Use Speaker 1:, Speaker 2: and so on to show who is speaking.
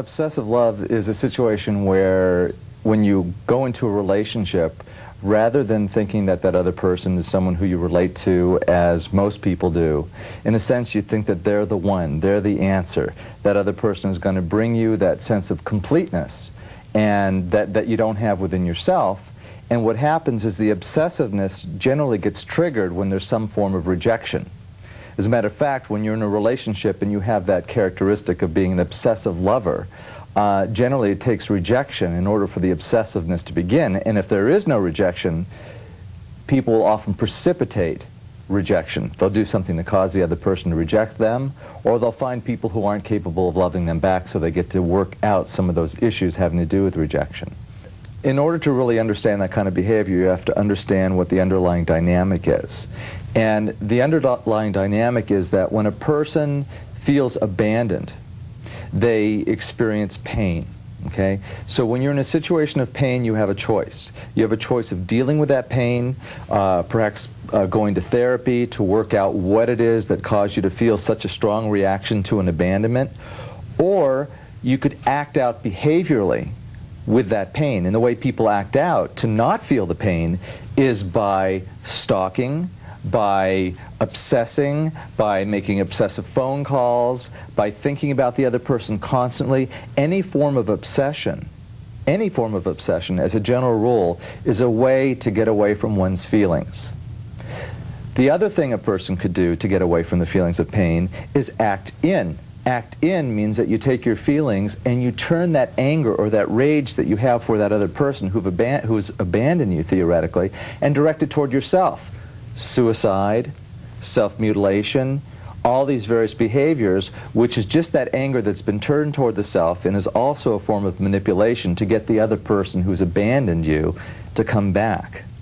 Speaker 1: Obsessive love is a situation where when you go into a relationship, rather than thinking that that other person is someone who you relate to as most people do, in a sense you think that they're the one, they're the answer. That other person is going to bring you that sense of completeness and that you don't have within yourself. And what happens is the obsessiveness generally gets triggered when there's some form of rejection. As a matter of fact, when you're in a relationship and you have that characteristic of being an obsessive lover, generally it takes rejection in order for the obsessiveness to begin. And if there is no rejection, people will often precipitate rejection. They'll do something to cause the other person to reject them, or they'll find people who aren't capable of loving them back, so they get to work out some of those issues having to do with rejection. In order to really understand that kind of behavior, you have to understand what the underlying dynamic is. And the underlying dynamic is that when a person feels abandoned, they experience pain. Okay? So when you're in a situation of pain, you have a choice. You have a choice of dealing with that pain, perhaps going to therapy to work out what it is that caused you to feel such a strong reaction to an abandonment, or you could act out behaviorally with that pain. And the way people act out to not feel the pain is by stalking, by obsessing, by making obsessive phone calls, by thinking about the other person constantly. Any form of obsession as a general rule is a way to get away from one's feelings. The other thing a person could do to get away from the feelings of pain is act in. Act in means that you take your feelings and you turn that anger or that rage that you have for that other person who's abandoned you, theoretically, and direct it toward yourself. Suicide, self-mutilation, all these various behaviors, which is just that anger that's been turned toward the self and is also a form of manipulation to get the other person who's abandoned you to come back.